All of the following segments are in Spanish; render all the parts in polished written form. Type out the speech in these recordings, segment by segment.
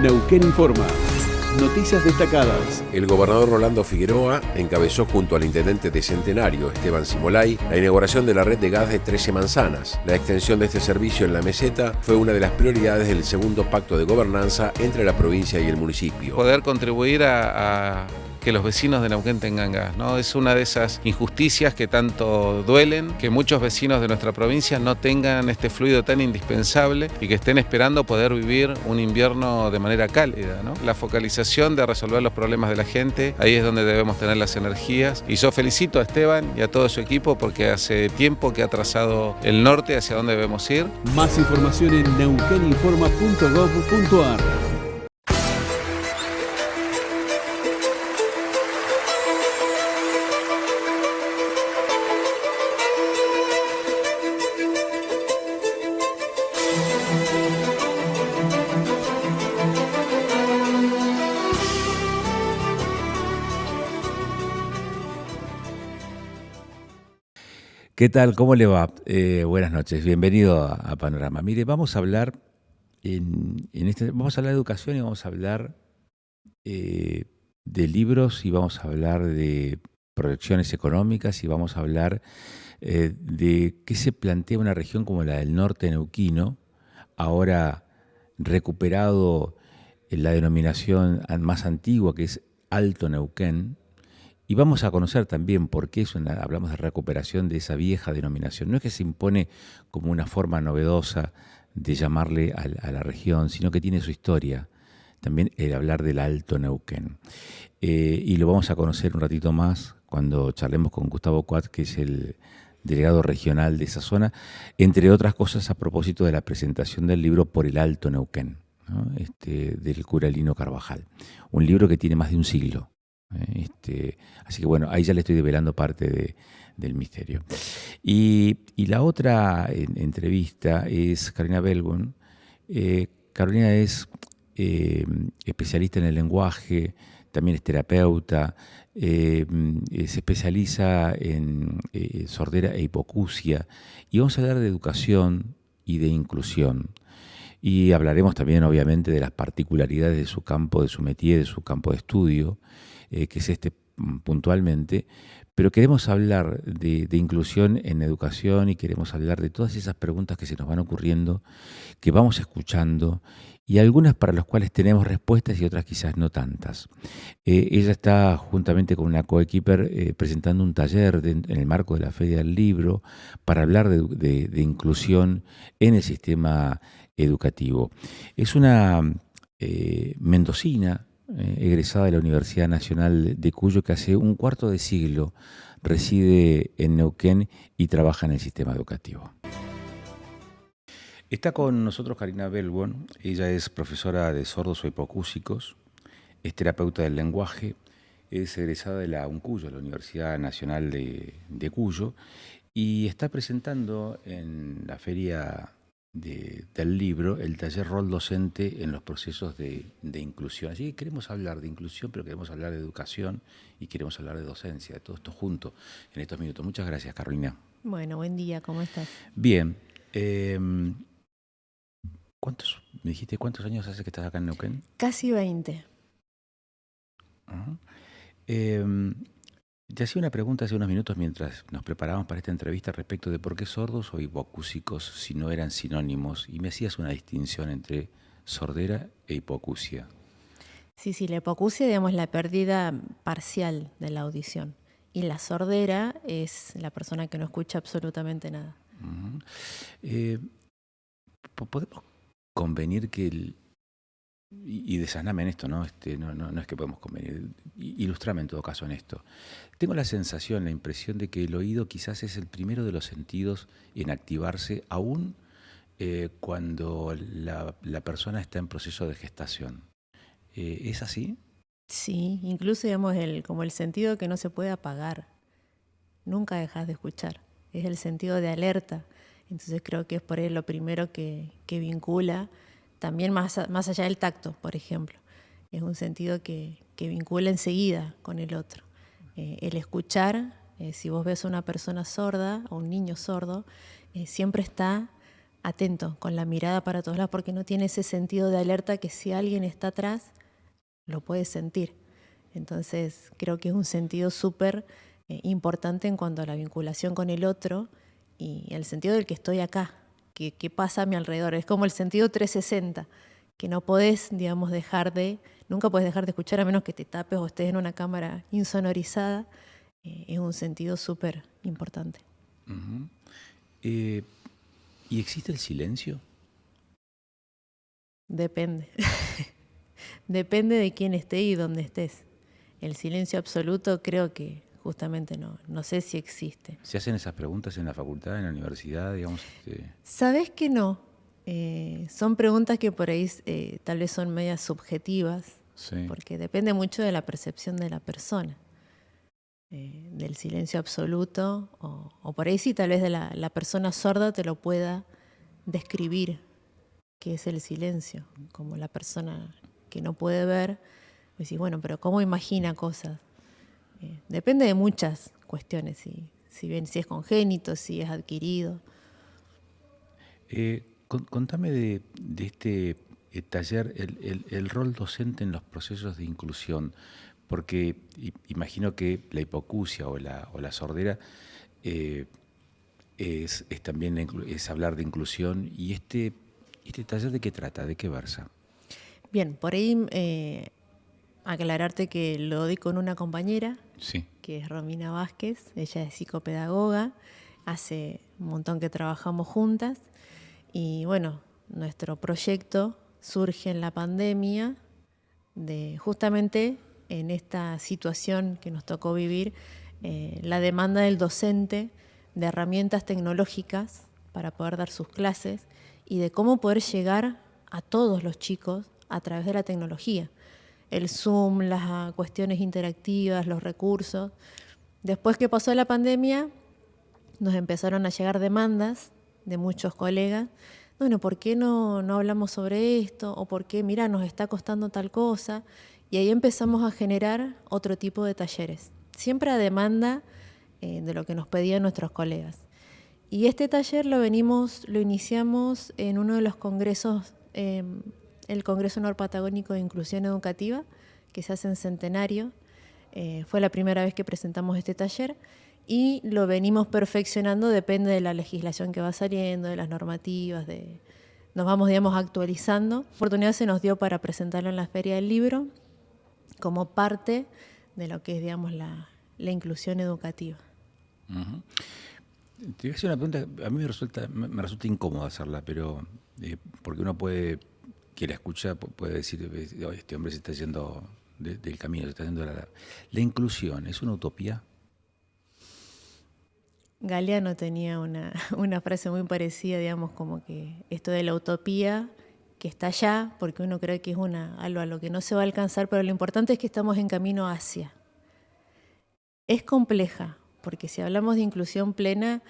Neuquén Informa. Noticias destacadas. El gobernador Rolando Figueroa encabezó junto al intendente de Centenario, Esteban Simolay, la inauguración de la red de gas de 13 Manzanas. La extensión de este servicio en la meseta fue una de las prioridades del segundo pacto de gobernanza entre la provincia y el municipio. Poder contribuir a que los vecinos de Neuquén tengan gas, ¿no? Es una de esas injusticias que tanto duelen, que muchos vecinos de nuestra provincia no tengan este fluido tan indispensable y que estén esperando poder vivir un invierno de manera cálida, ¿no? La focalización de resolver los problemas de la gente, ahí es donde debemos tener las energías. Y yo felicito a Esteban y a todo su equipo porque hace tiempo que ha trazado el norte hacia dónde debemos ir. Más información en neuqueninforma.gov.ar. ¿Qué tal? ¿Cómo le va? Buenas noches, bienvenido a Panorama. Mire, vamos a hablar vamos a hablar de educación y vamos a hablar de libros y vamos a hablar de proyecciones económicas y vamos a hablar de qué se plantea una región como la del norte neuquino, ahora recuperado en la denominación más antigua que es Alto Neuquén. Y vamos a conocer también por qué hablamos de recuperación de esa vieja denominación. No es que se impone como una forma novedosa de llamarle a la región, sino que tiene su historia. También el hablar del Alto Neuquén. Y lo vamos a conocer un ratito más cuando charlemos con Gustavo Cuat, que es el delegado regional de esa zona, entre otras cosas a propósito de la presentación del libro Por el Alto Neuquén, ¿no? Del cura Lino Carvajal. Un libro que tiene más de un siglo. Así que bueno, ahí ya le estoy develando parte del misterio. Y la otra entrevista es Carolina Belbon. Carolina es especialista en el lenguaje, también es terapeuta, se especializa en sordera e hipoacusia, y vamos a hablar de educación y de inclusión. Y hablaremos también, obviamente, de las particularidades de su campo, de su métier, de su campo de estudio, que es puntualmente, pero queremos hablar de inclusión en educación y queremos hablar de todas esas preguntas que se nos van ocurriendo, que vamos escuchando, y algunas para las cuales tenemos respuestas y otras quizás no tantas. Ella está juntamente con una coequiper presentando un taller en el marco de la Feria del Libro para hablar de inclusión en el sistema educativo. Es una mendocina, egresada de la Universidad Nacional de Cuyo, que hace un cuarto de siglo reside en Neuquén y trabaja en el sistema educativo. Está con nosotros Carolina Belbon. Ella es profesora de sordos o hipoacúsicos, es terapeuta del lenguaje, es egresada de la UNCuyo, la Universidad Nacional de Cuyo, y está presentando en la Feria del Libro el taller Rol Docente en los procesos de inclusión. Así que queremos hablar de inclusión, pero queremos hablar de educación y queremos hablar de docencia, de todo esto junto en estos minutos. Muchas gracias, Carolina. Bueno, buen día, ¿cómo estás? Bien. Me dijiste, ¿cuántos años hace que estás acá en Neuquén? Casi 20. Uh-huh. Te hacía una pregunta hace unos minutos mientras nos preparábamos para esta entrevista respecto de por qué sordos o hipoacúsicos si no eran sinónimos, y me hacías una distinción entre sordera e hipoacusia. Sí, la hipoacusia, digamos, la pérdida parcial de la audición, y la sordera es la persona que no escucha absolutamente nada. Uh-huh. ¿Podemos convenir que y desasname en esto, ¿no? No es que podemos convenir, ilustrame en todo caso en esto. Tengo la sensación, la impresión de que el oído quizás es el primero de los sentidos en activarse aún cuando la persona está en proceso de gestación. ¿Es así? Sí, incluso digamos como el sentido que no se puede apagar. Nunca dejas de escuchar. Es el sentido de alerta. Entonces creo que es por ahí lo primero que vincula. También más allá del tacto, por ejemplo. Es un sentido que vincula enseguida con el otro. El escuchar, si vos ves a una persona sorda o un niño sordo, siempre está atento, con la mirada para todos lados, porque no tiene ese sentido de alerta que si alguien está atrás, lo puede sentir. Entonces creo que es un sentido súper importante en cuanto a la vinculación con el otro y el sentido del que estoy acá, que pasa a mi alrededor. Es como el sentido 360, que no podés, digamos, nunca podés dejar de escuchar a menos que te tapes o estés en una cámara insonorizada. Es un sentido súper importante. Uh-huh. ¿Y existe el silencio? Depende. Depende de quién esté y dónde estés. El silencio absoluto creo que justamente no sé si existe. ¿Se hacen esas preguntas en la facultad, en la universidad, digamos? ¿Sabés que no? Son preguntas que por ahí tal vez son medias subjetivas, Sí. porque depende mucho de la percepción de la persona, del silencio absoluto, o por ahí sí tal vez de la persona sorda te lo pueda describir, qué es el silencio, como la persona que no puede ver, decís, bueno, pero ¿cómo imagina cosas? Depende de muchas cuestiones, si es congénito, si es adquirido. Contame de este taller, el rol docente en los procesos de inclusión, porque imagino que la hipoacusia o la sordera es también es hablar de inclusión. ¿Y este taller de qué trata? ¿De qué versa? Bien, por ahí aclararte que lo di con una compañera, Sí. que es Romina Vázquez. Ella es psicopedagoga, hace un montón que trabajamos juntas. Y bueno, nuestro proyecto surge en la pandemia, justamente en esta situación que nos tocó vivir, la demanda del docente de herramientas tecnológicas para poder dar sus clases y de cómo poder llegar a todos los chicos a través de la tecnología. El Zoom, las cuestiones interactivas, los recursos. Después que pasó la pandemia, nos empezaron a llegar demandas de muchos colegas. Bueno, ¿por qué no hablamos sobre esto? O ¿por qué, mira, nos está costando tal cosa? Y ahí empezamos a generar otro tipo de talleres, siempre a demanda de lo que nos pedían nuestros colegas. Y este taller lo iniciamos en uno de los congresos, el Congreso Norpatagónico de Inclusión Educativa, que se hace en Centenario. Fue la primera vez que presentamos este taller y lo venimos perfeccionando, depende de la legislación que va saliendo, de las normativas, nos vamos, digamos, actualizando. La oportunidad se nos dio para presentarlo en la Feria del Libro como parte de lo que es, digamos, la inclusión educativa. Uh-huh. Te voy a hacer una pregunta, a mí me resulta incómodo hacerla, pero porque uno que la escucha puede decir, este hombre se está yendo del camino, se está yendo de la inclusión, ¿es una utopía? Galeano tenía una frase muy parecida, digamos, como que esto de la utopía, que está allá, porque uno cree que es algo a lo que no se va a alcanzar, pero lo importante es que estamos en camino hacia. Es compleja, porque si hablamos de inclusión plena,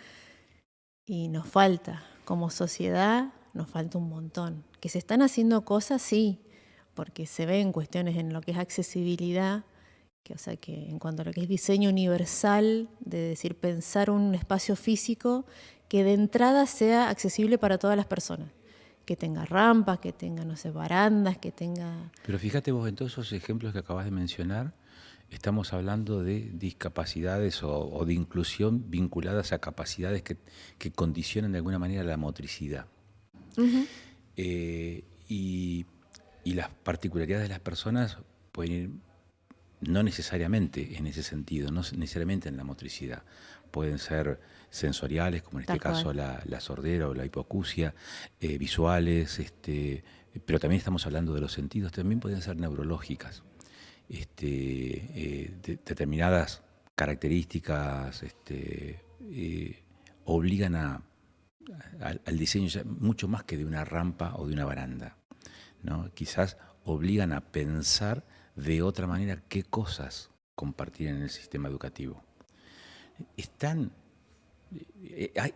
y nos falta, como sociedad, nos falta un montón. Que se están haciendo cosas, sí, porque se ven cuestiones en lo que es accesibilidad, o sea que en cuanto a lo que es diseño universal, de decir, pensar un espacio físico que de entrada sea accesible para todas las personas, que tenga rampas, que tenga, no sé, barandas, que tenga... Pero fíjate vos, en todos esos ejemplos que acabas de mencionar, estamos hablando de discapacidades o de inclusión vinculadas a capacidades que condicionan de alguna manera la motricidad. Uh-huh. Y las particularidades de las personas pueden ir no necesariamente en ese sentido, no necesariamente en la motricidad. Pueden ser sensoriales, como en este caso la sordera o la hipoacusia, visuales, pero también estamos hablando de los sentidos, también pueden ser neurológicas. Determinadas características obligan al diseño mucho más que de una rampa o de una baranda, ¿no? Quizás obligan a pensar de otra manera qué cosas compartir en el sistema educativo.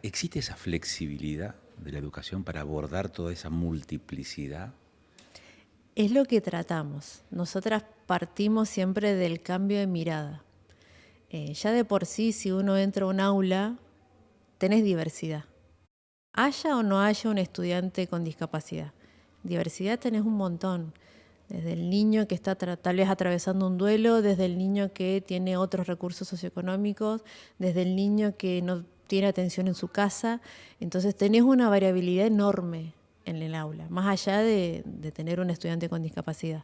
¿Existe esa flexibilidad de la educación para abordar toda esa multiplicidad? Es lo que tratamos. Nosotras partimos siempre del cambio de mirada. Ya de por sí, si uno entra a un aula, tenés diversidad. haya o no haya un estudiante con discapacidad. Diversidad tenés un montón. Desde el niño que está tal vez atravesando un duelo, desde el niño que tiene otros recursos socioeconómicos, desde el niño que no tiene atención en su casa. Entonces tenés una variabilidad enorme en el aula, más allá de tener un estudiante con discapacidad.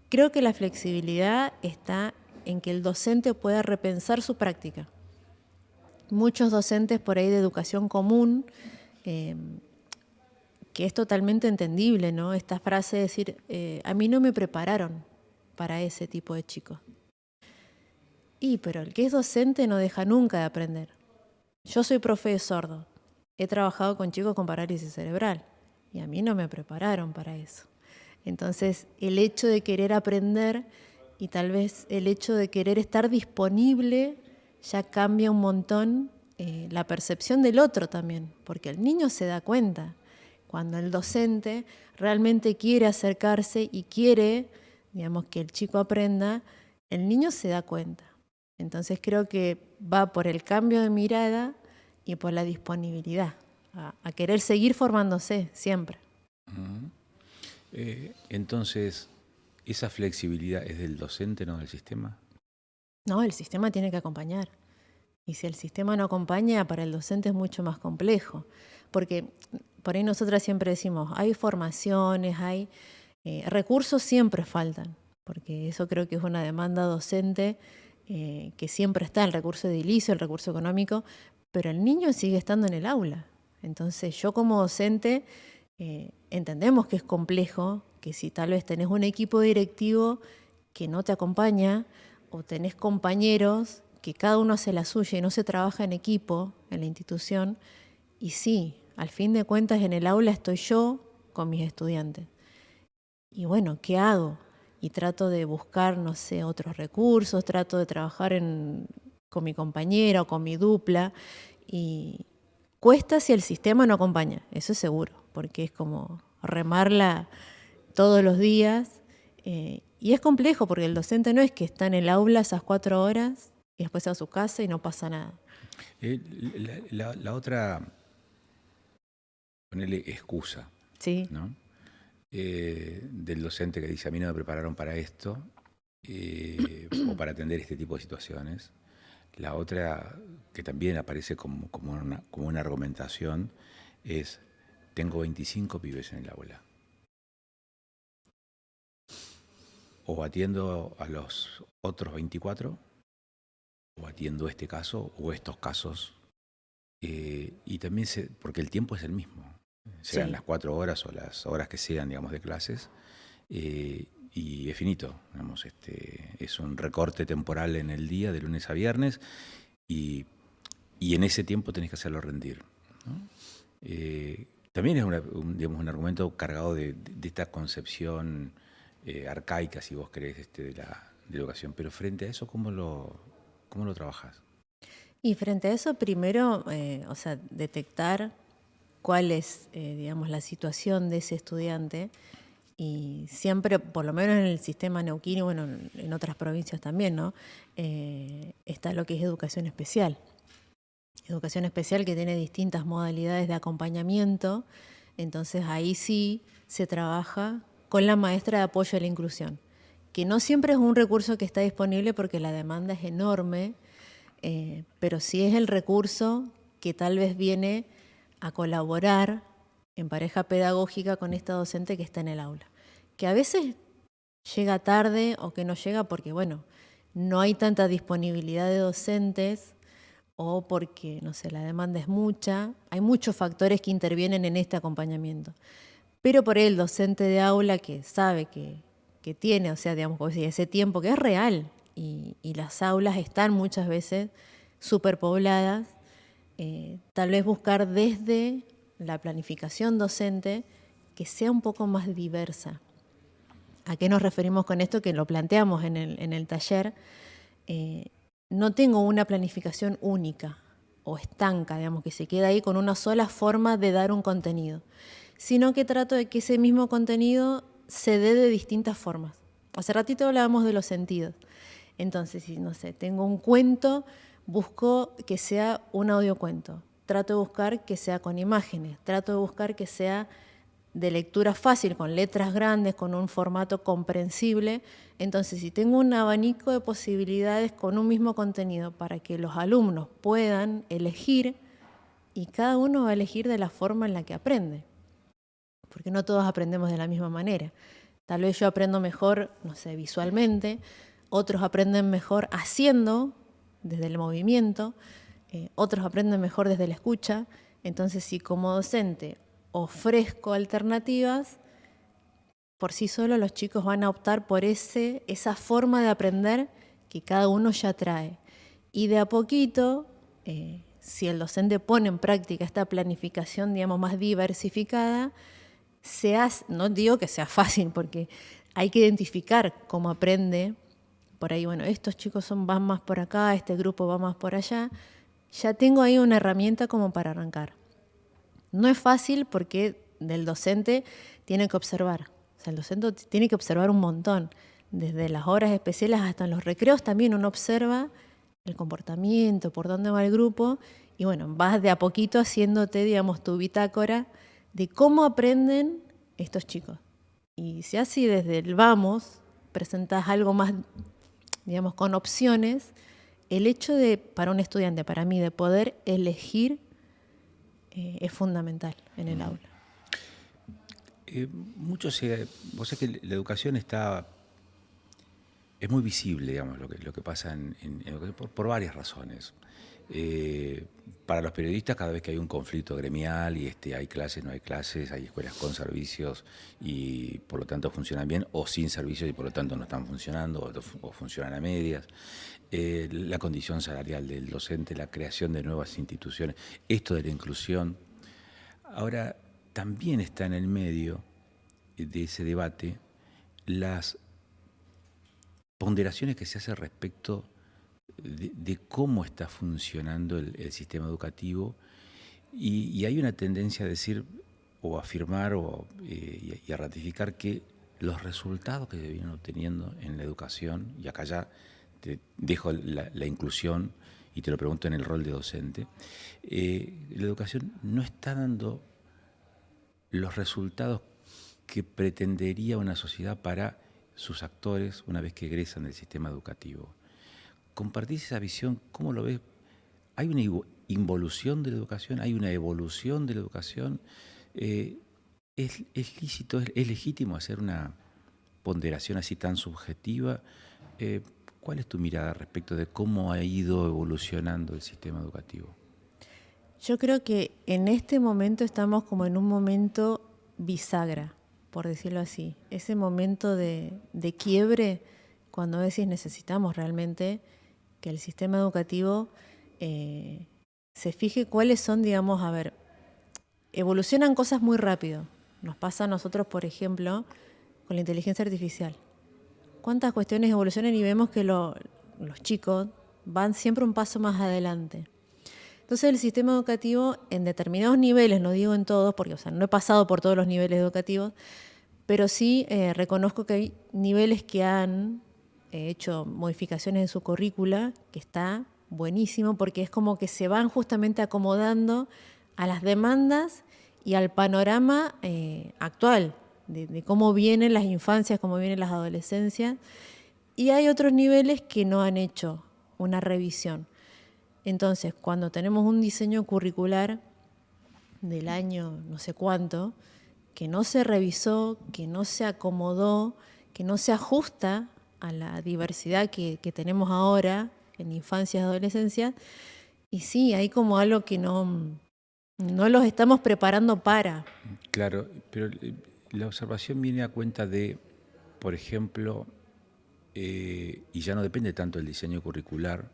Creo que la flexibilidad está en que el docente pueda repensar su práctica. Muchos docentes por ahí de educación común, que es totalmente entendible, ¿no? Esta frase de decir, a mí no me prepararon para ese tipo de chicos. Pero el que es docente no deja nunca de aprender. Yo soy profe de sordo, he trabajado con chicos con parálisis cerebral y a mí no me prepararon para eso. Entonces, el hecho de querer aprender y tal vez el hecho de querer estar disponible ya cambia un montón la percepción del otro también, porque el niño se da cuenta. Cuando el docente realmente quiere acercarse y quiere, digamos, que el chico aprenda, el niño se da cuenta. Entonces creo que va por el cambio de mirada y por la disponibilidad, a querer seguir formándose siempre. Entonces, ¿esa flexibilidad es del docente, no del sistema? No, el sistema tiene que acompañar. Y si el sistema no acompaña, para el docente es mucho más complejo. Porque por ahí nosotras siempre decimos, hay formaciones, hay recursos siempre faltan. Porque eso creo que es una demanda docente que siempre está, el recurso edilicio, el recurso económico, pero el niño sigue estando en el aula. Entonces yo como docente entendemos que es complejo, que si tal vez tenés un equipo directivo que no te acompaña o tenés compañeros que cada uno hace la suya y no se trabaja en equipo en la institución, y sí, al fin de cuentas en el aula estoy yo con mis estudiantes. Y bueno, ¿qué hago? Y trato de buscar, no sé, otros recursos, trato de trabajar con mi compañera o con mi dupla, y cuesta si el sistema no acompaña, eso es seguro, porque es como remarla todos los días, y es complejo porque el docente no es que está en el aula esas 4 horas y después a su casa y no pasa nada. La otra, ponerle excusa, Sí. ¿no? Del docente que dice, a mí no me prepararon para esto o para atender este tipo de situaciones. La otra, que también aparece como una argumentación, es, tengo 25 pibes en el aula. O atiendo a los otros 24, o atiendo este caso o estos casos. Y también porque el tiempo es el mismo, sean las 4 horas o las horas que sean, digamos, de clases, y es finito, digamos, es un recorte temporal en el día, de lunes a viernes, y en ese tiempo tenés que hacerlo rendir, ¿no? También es un argumento cargado de esta concepción arcaica, si vos querés, de la educación, pero frente a eso, ¿cómo lo trabajás? Y frente a eso, primero, detectar cuál es, digamos, la situación de ese estudiante, y siempre, por lo menos en el sistema neuquino y bueno, en otras provincias también, ¿no? Está lo que es educación especial. Educación especial que tiene distintas modalidades de acompañamiento, entonces ahí sí se trabaja con la maestra de apoyo a la inclusión, que no siempre es un recurso que está disponible porque la demanda es enorme, pero sí es el recurso que tal vez viene a colaborar en pareja pedagógica con esta docente que está en el aula, que a veces llega tarde o que no llega porque, bueno, no hay tanta disponibilidad de docentes o porque, no sé, la demanda es mucha. Hay muchos factores que intervienen en este acompañamiento. Pero por el docente de aula que sabe que tiene, o sea, digamos, ese tiempo que es real y las aulas están muchas veces superpobladas, tal vez buscar desde la planificación docente que sea un poco más diversa. ¿A qué nos referimos con esto? Que lo planteamos en el taller. No tengo una planificación única o estanca, digamos, que se queda ahí con una sola forma de dar un contenido, sino que trato de que ese mismo contenido se dé de distintas formas. Hace ratito hablábamos de los sentidos. Entonces, si, no sé, tengo un cuento, busco que sea un audiocuento. trato de buscar que sea con imágenes, trato de buscar que sea de lectura fácil, con letras grandes, con un formato comprensible. Entonces, si tengo un abanico de posibilidades con un mismo contenido para que los alumnos puedan elegir, y cada uno va a elegir de la forma en la que aprende, porque no todos aprendemos de la misma manera. Tal vez yo aprendo mejor, no sé, visualmente, otros aprenden mejor haciendo, desde el movimiento, otros aprenden mejor desde la escucha. Entonces, si como docente ofrezco alternativas, por sí solo los chicos van a optar por esa forma de aprender que cada uno ya trae. Y de a poquito, si el docente pone en práctica esta planificación, digamos, más diversificada, no digo que sea fácil, porque hay que identificar cómo aprende. Por ahí, bueno, estos chicos van más por acá, este grupo va más por allá. Ya tengo ahí una herramienta como para arrancar. No es fácil porque el docente tiene que observar. O sea, el docente tiene que observar un montón. Desde las horas especiales hasta en los recreos también uno observa el comportamiento, por dónde va el grupo. Y bueno, vas de a poquito haciéndote, digamos, tu bitácora de cómo aprenden estos chicos. Y si así desde el vamos presentas algo más, digamos, con opciones, el hecho de, para un estudiante, para mí, de poder elegir es fundamental en el aula. Vos sabés que la educación es muy visible, digamos, lo que pasa en educación por varias razones. Para los periodistas, cada vez que hay un conflicto gremial y hay clases, no hay clases, hay escuelas con servicios y por lo tanto funcionan bien, o sin servicios y por lo tanto no están funcionando o funcionan a medias. La condición salarial del docente, la creación de nuevas instituciones, esto de la inclusión. Ahora, también está en el medio de ese debate las ponderaciones que se hacen respecto de cómo está funcionando el sistema educativo y hay una tendencia a decir o a afirmar y a ratificar que los resultados que se vienen obteniendo en la educación, y acá ya te dejo la inclusión y te lo pregunto en el rol de docente, la educación no está dando los resultados que pretendería una sociedad para sus actores una vez que egresan del sistema educativo. ¿Compartís esa visión? ¿Cómo lo ves? ¿Hay una involución de la educación? ¿Hay una evolución de la educación? ¿Es lícito, es legítimo hacer una ponderación así tan subjetiva? ¿Cuál es tu mirada respecto de cómo ha ido evolucionando el sistema educativo? Yo creo que en este momento estamos como en un momento bisagra, por decirlo así. Ese momento de quiebre, cuando a veces necesitamos realmente que el sistema educativo se fije cuáles son, digamos, evolucionan cosas muy rápido. Nos pasa a nosotros, por ejemplo, con la inteligencia artificial. ¿Cuántas cuestiones evolucionan y vemos que los chicos van siempre un paso más adelante? Entonces el sistema educativo en determinados niveles, no digo en todos, porque no he pasado por todos los niveles educativos, pero sí reconozco que hay niveles que han hecho modificaciones en su currícula, que está buenísimo, porque es como que se van justamente acomodando a las demandas y al panorama actual, de cómo vienen las infancias, cómo vienen las adolescencias, y hay otros niveles que no han hecho una revisión. Entonces, cuando tenemos un diseño curricular del año no sé cuánto, que no se revisó, que no se acomodó, que no se ajusta a la diversidad que tenemos ahora en infancia y adolescencia, y sí, hay como algo que no los estamos preparando para. Claro, pero la observación viene a cuenta de, por ejemplo, y ya no depende tanto del diseño curricular,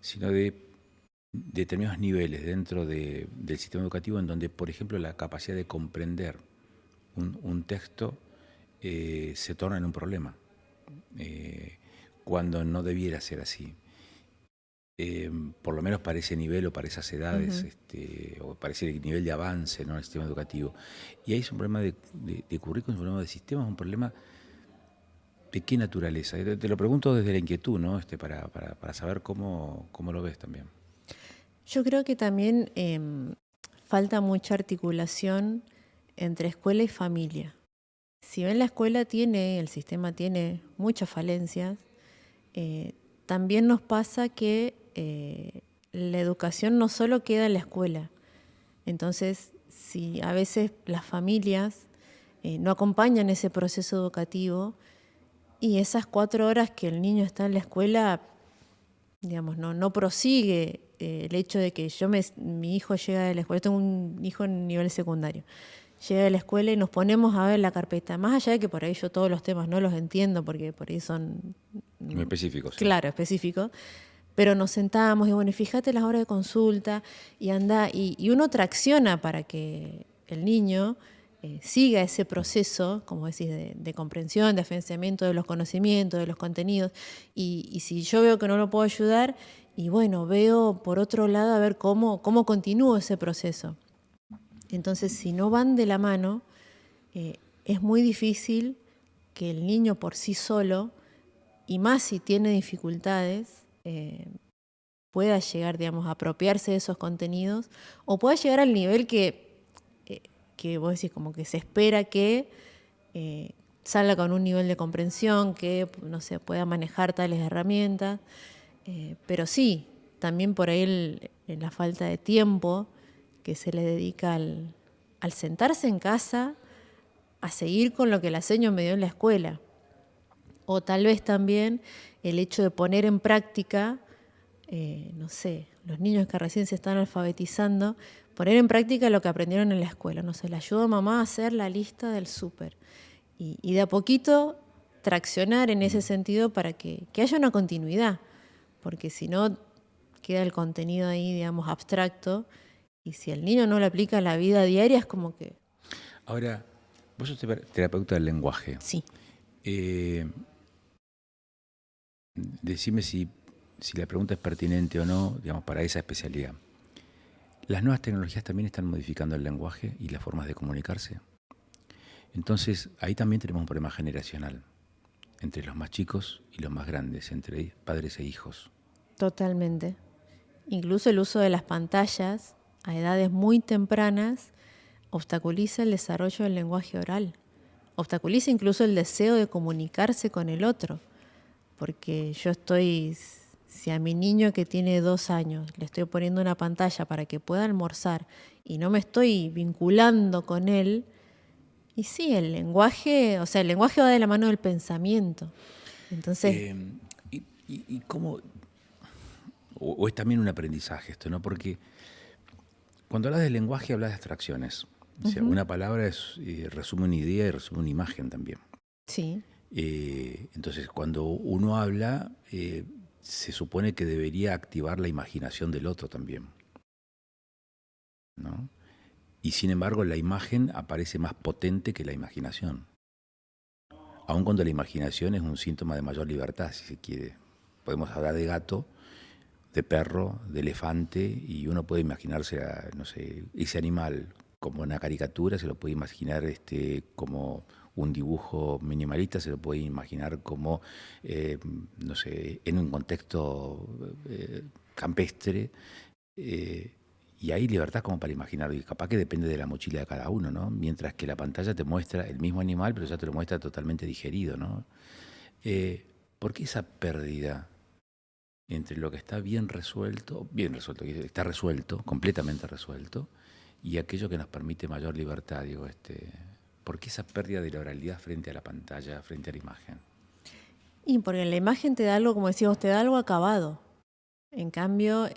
sino de determinados niveles dentro del sistema educativo en donde, por ejemplo, la capacidad de comprender un texto se torna en un problema, cuando no debiera ser así. Por lo menos para ese nivel o para esas edades, o para ese nivel de avance, ¿no?, en el sistema educativo. Y ahí es un problema de currículum, un problema de sistema, es un problema de qué naturaleza. Te lo pregunto desde la inquietud, ¿no?, para saber cómo lo ves también. Yo creo que también falta mucha articulación entre escuela y familia. Si bien la escuela el sistema tiene muchas falencias, también nos pasa que la educación no solo queda en la escuela. Entonces, si a veces las familias no acompañan ese proceso educativo y esas 4 horas que el niño está en la escuela, digamos, no prosigue el hecho de que mi hijo llega de la escuela, tengo un hijo en nivel secundario, llega de la escuela y nos ponemos a ver la carpeta, más allá de que por ahí yo todos los temas no los entiendo porque por ahí son Muy específicos. claro, específicos, pero nos sentamos y bueno, y fíjate las horas de consulta y anda, y uno tracciona para que el niño siga ese proceso, como decís, de comprensión, de afianzamiento de los conocimientos, de los contenidos, y si yo veo que no lo puedo ayudar, y bueno, veo por otro lado a ver cómo continúo ese proceso. Entonces, si no van de la mano, es muy difícil que el niño por sí solo, y más si tiene dificultades, pueda llegar, digamos, a apropiarse de esos contenidos o pueda llegar al nivel que vos decís, como que se espera que salga con un nivel de comprensión, que, no sé, pueda manejar tales herramientas. Pero sí, también por ahí la falta de tiempo que se le dedica al sentarse en casa a seguir con lo que la seño me dio en la escuela. O tal vez también el hecho de poner en práctica, no sé, los niños que recién se están alfabetizando, poner en práctica lo que aprendieron en la escuela. No sé, le ayudo a mamá a hacer la lista del súper. Y de a poquito traccionar en ese sentido para que haya una continuidad. Porque si no, queda el contenido ahí, digamos, abstracto. Y si el niño no lo aplica a la vida diaria, es como que... Ahora, vos sos terapeuta del lenguaje. Sí. Decime si la pregunta es pertinente o no, digamos, para esa especialidad. ¿Las nuevas tecnologías también están modificando el lenguaje y las formas de comunicarse? Entonces, ahí también tenemos un problema generacional entre los más chicos y los más grandes, entre padres e hijos. Totalmente. Incluso el uso de las pantallas a edades muy tempranas obstaculiza el desarrollo del lenguaje oral. Obstaculiza incluso el deseo de comunicarse con el otro. Porque si a mi niño que tiene 2 años le estoy poniendo una pantalla para que pueda almorzar y no me estoy vinculando con él, y sí, el lenguaje va de la mano del pensamiento. Entonces... ¿Y cómo? O es también un aprendizaje esto, ¿no? Porque cuando hablas de lenguaje hablas de abstracciones. O sea, una palabra resume una idea y resume una imagen también. Sí. Entonces, cuando uno habla, se supone que debería activar la imaginación del otro también, ¿no? Y sin embargo, la imagen aparece más potente que la imaginación. Aun cuando la imaginación es un síntoma de mayor libertad, si se quiere. Podemos hablar de gato, de perro, de elefante, y uno puede imaginarse, no sé, ese animal como una caricatura, se lo puede imaginar como un dibujo minimalista, se lo puede imaginar como, no sé, en un contexto campestre, y hay libertad como para imaginarlo, y capaz que depende de la mochila de cada uno, ¿no? Mientras que la pantalla te muestra el mismo animal, pero ya te lo muestra totalmente digerido, ¿no? ¿Por qué esa pérdida entre lo que está bien resuelto, que está resuelto, completamente resuelto, y aquello que nos permite mayor libertad? Digo, ¿por qué esa pérdida de la oralidad frente a la pantalla, frente a la imagen? Y porque la imagen te da algo, como decías vos, te da algo acabado. En cambio,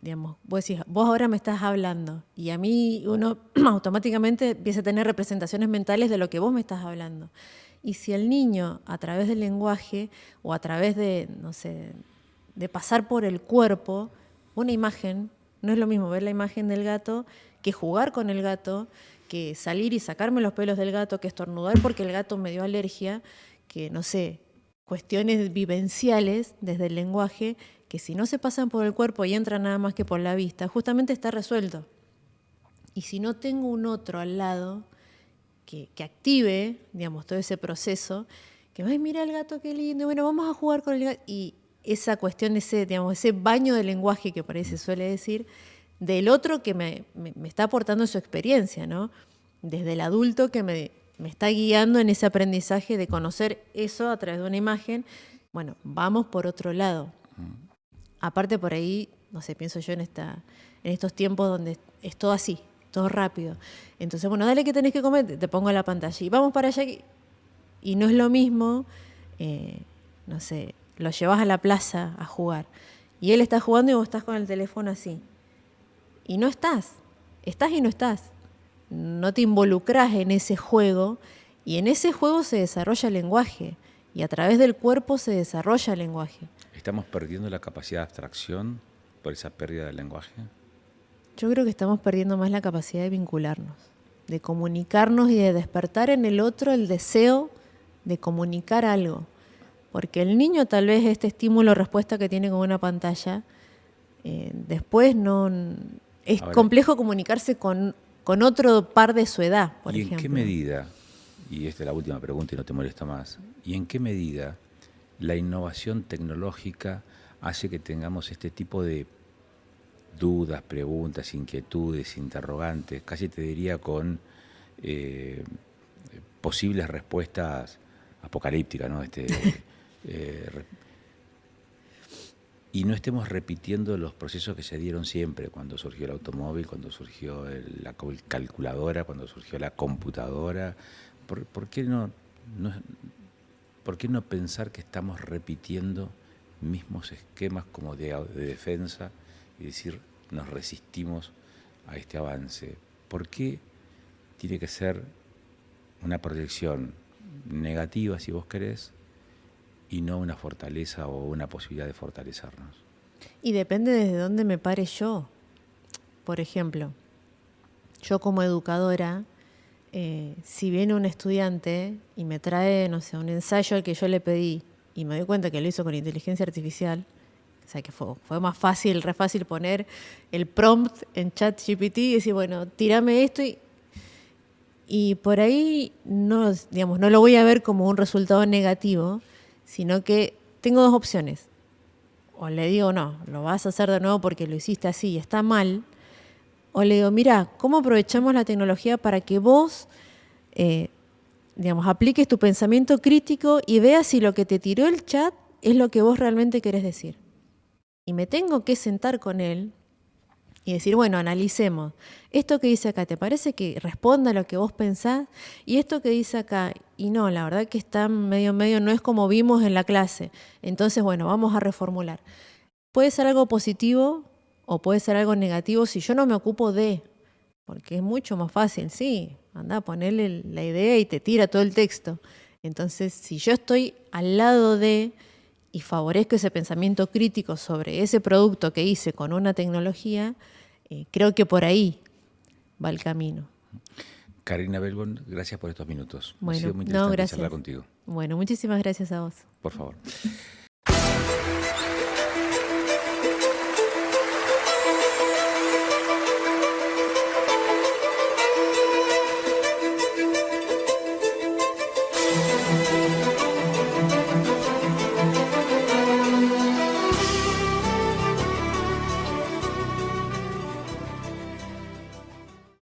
digamos, vos ahora me estás hablando y a mí uno automáticamente empieza a tener representaciones mentales de lo que vos me estás hablando. Y si el niño, a través del lenguaje o a través de, no sé, de pasar por el cuerpo, una imagen, no es lo mismo ver la imagen del gato que jugar con el gato, que salir y sacarme los pelos del gato, que estornudar porque el gato me dio alergia, que, no sé, cuestiones vivenciales desde el lenguaje que si no se pasan por el cuerpo y entran nada más que por la vista, justamente está resuelto. Y si no tengo un otro al lado que active, digamos, todo ese proceso, que, ay, mira el gato, qué lindo, bueno, vamos a jugar con el gato. Y esa cuestión, ese baño de lenguaje que por ahí se suele decir, del otro que me está aportando su experiencia, ¿no? Desde el adulto que me está guiando en ese aprendizaje de conocer eso a través de una imagen. Bueno, vamos por otro lado. Aparte por ahí, no sé, pienso yo en estos tiempos donde es todo así, todo rápido. Entonces, bueno, dale que tenés que comer, te pongo la pantalla y vamos para allá. Y no es lo mismo, no sé, lo llevas a la plaza a jugar y él está jugando y vos estás con el teléfono así. Y no estás y no estás. No te involucras en ese juego y en ese juego se desarrolla el lenguaje y a través del cuerpo se desarrolla el lenguaje. ¿Estamos perdiendo la capacidad de abstracción por esa pérdida del lenguaje? Yo creo que estamos perdiendo más la capacidad de vincularnos, de comunicarnos y de despertar en el otro el deseo de comunicar algo. Porque el niño tal vez este estímulo-respuesta que tiene con una pantalla, después no... Es Ahora, complejo comunicarse con otro par de su edad, por ¿y ejemplo. en qué medida, y esta es la última pregunta y no te molesta más, y en qué medida la innovación tecnológica hace que tengamos este tipo de dudas, preguntas, inquietudes, interrogantes, casi te diría con posibles respuestas apocalípticas, ¿no? Y no estemos repitiendo los procesos que se dieron siempre, cuando surgió el automóvil, cuando surgió la calculadora, cuando surgió la computadora. ¿Por qué no pensar que estamos repitiendo mismos esquemas como de defensa y decir, nos resistimos a este avance? ¿Por qué tiene que ser una proyección negativa, si vos querés, y no una fortaleza o una posibilidad de fortalecernos? Y depende desde dónde me pare yo. Por ejemplo, yo como educadora, si viene un estudiante y me trae, no sé, un ensayo al que yo le pedí y me doy cuenta que lo hizo con inteligencia artificial, o sea que fue más fácil, re fácil poner el prompt en ChatGPT y decir, bueno, tírame esto y por ahí no lo voy a ver como un resultado negativo, sino que tengo dos opciones. O le digo, no, lo vas a hacer de nuevo porque lo hiciste así y está mal. O le digo, mira, ¿cómo aprovechamos la tecnología para que vos, apliques tu pensamiento crítico y veas si lo que te tiró el chat es lo que vos realmente querés decir? Y me tengo que sentar con él y decir, bueno, analicemos. Esto que dice acá, ¿te parece que responda a lo que vos pensás? Y esto que dice acá, y no, la verdad que está medio, no es como vimos en la clase. Entonces, bueno, vamos a reformular. Puede ser algo positivo o puede ser algo negativo si yo no me ocupo de, porque es mucho más fácil, sí, anda a ponerle la idea y te tira todo el texto. Entonces, si yo estoy al lado de y favorezco ese pensamiento crítico sobre ese producto que hice con una tecnología, creo que por ahí va el camino. Karina Belbon, gracias por estos minutos. Bueno, ha sido muy interesante gracias. charlar contigo. Bueno, muchísimas gracias a vos. Por favor.